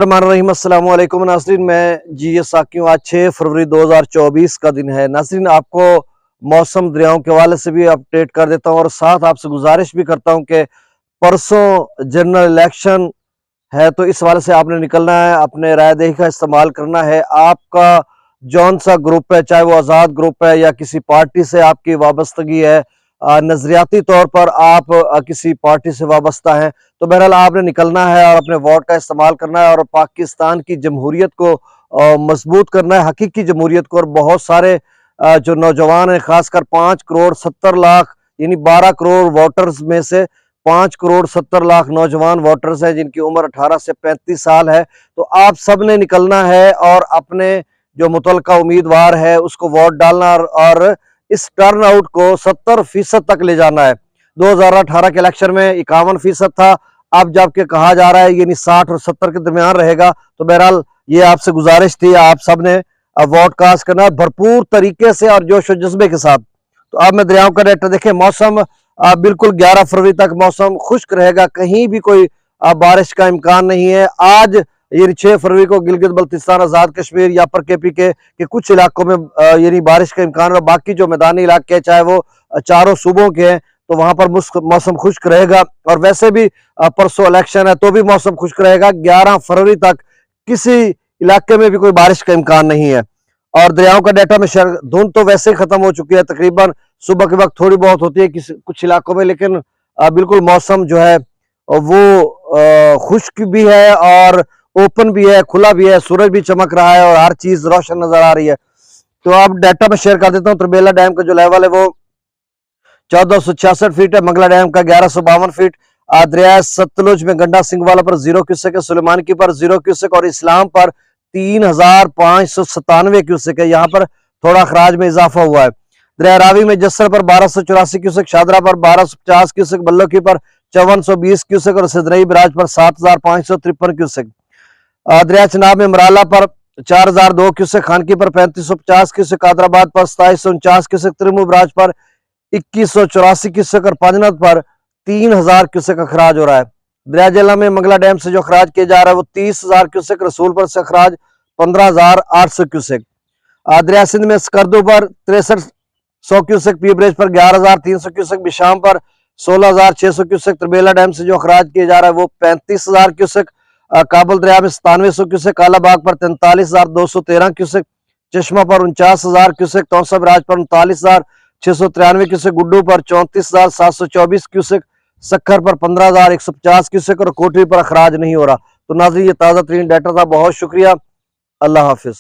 अस्सलाम वालेकुम नाज़रीन, मैं जी ये साकी हूँ। आज 6 फरवरी 2024 का दिन है। नाज़रीन, आपको मौसम दरियाओं के हवाले से भी अपडेट कर देता हूँ और साथ आपसे गुजारिश भी करता हूँ कि परसों जनरल इलेक्शन है, तो इस हवाले से आपने निकलना है, अपने राय दही का इस्तेमाल करना है। आपका जौन सा ग्रुप है, चाहे वो आज़ाद ग्रुप है या किसी पार्टी से आपकी वाबस्तगी है, नजरियाती तौर पर आप किसी पार्टी से वाबस्ता हैं, तो बहरहाल आपने निकलना है और अपने वोट का इस्तेमाल करना है और पाकिस्तान की जमहूरियत को मजबूत करना है, हकीकी जमहूरियत को। और बहुत सारे जो नौजवान हैं, खासकर 5 करोड़ 70 लाख यानी 12 करोड़ वोटर्स में से 5 करोड़ 70 लाख नौजवान वोटर्स हैं जिनकी उम्र 18 से 35 साल है। तो आप सब ने निकलना है और अपने जो मुतलका उम्मीदवार है उसको वोट डालना और इस टर्न आउट को 70% तक ले जाना है। 2018 के इलेक्शन में 51% था, अब जबकि कहा जा रहा है यानी 60 और 70 के दरमियान रहेगा। तो बहरहाल ये आपसे गुजारिश थी, आप सब ने वोट कास्ट करना है भरपूर तरीके से और जोश और जज्बे के साथ। तो अब मैं दरियाओं का डेटा देखें, मौसम बिल्कुल 11 फरवरी तक मौसम खुश्क रहेगा, कहीं भी कोई बारिश का इम्कान नहीं है। आज ये 6 फरवरी को गिलगित बल्तिस्तान, आजाद कश्मीर या पर केपी के कुछ इलाकों में यानी बारिश का इम्कान है। बाकी जो मैदानी इलाके हैं, चाहे वो चारों सूबों के हैं, तो वहां पर मौसम खुश्क रहेगा। और वैसे भी परसों इलेक्शन है तो भी मौसम खुश्क रहेगा। 11 फरवरी तक किसी इलाके में भी कोई बारिश का इम्कान नहीं है। और दरियाओं का डेटा में धुंध तो वैसे ही खत्म हो चुकी है, तकरीबन सुबह के वक्त थोड़ी बहुत होती है कुछ इलाकों में, लेकिन बिल्कुल मौसम जो है वो खुश्क भी है और ओपन भी है, खुला भी है, सूरज भी चमक रहा है और हर चीज रोशन नजर आ रही है। तो अब डाटा में शेयर कर देता हूँ। त्रिबेला डैम का जो लेवल है वो 1466 फीट है, मंगला डैम का 1152 फीट, दरिया सतलुज में गंडा सिंह वाला पर 0 क्यूसेक है, सुलेमान की पर 0 क्यूसेक और इस्लाम पर 3597 क्यूसेक है। यहाँ पर थोड़ा खराज में इजाफा हुआ है। दरिया रावी में जस्सर पर 1284 क्यूसेक, शादरा पर 1250 क्यूसेक, बल्लोकी पर 5420 क्यूसेक और सिदनई बराज पर 7553 क्यूसेक। दरिया चनाब में मराला पर 4002 क्यूसेक, खानकी पर 3550 क्यूसेक, कादराबाद पर 2749 क्यूसेक, त्रिमू बराज पर 2184 क्यूसेक और पांजनत पर 3000 क्यूसेक का खराज हो रहा है। दरिया जिला में मंगला डैम से जो खराज किया जा रहा है वो 30,000 क्यूसेक, रसूलपुर से खराज 15,800 क्यूसेक। दरिया सिंध में स्कर्दू पर 6300 क्यूसेक, पीब्रेज पर 11,300 क्यूसेक, बिशाम पर 16,600 क्यूसेक। त्रिबेला डैम से जो खराज किया जा रहा है वो 35,000 क्यूसेक। काबुल दरिया में 9700 क्यूसेक, कालाबाग पर 43,213 क्यूसेक, चश्मा पर 49,000 क्यूसेक, तौसा बराज पर 39,693 क्यूसेक, गुड्डू पर 34,724 क्यूसेक, सक्खर पर 15,150 क्यूसेक और कोटरी पर अखराज नहीं हो रहा। तो नाज़रीन, ये ताज़ा तरीन डाटा था। बहुत शुक्रिया, अल्लाह हाफिज।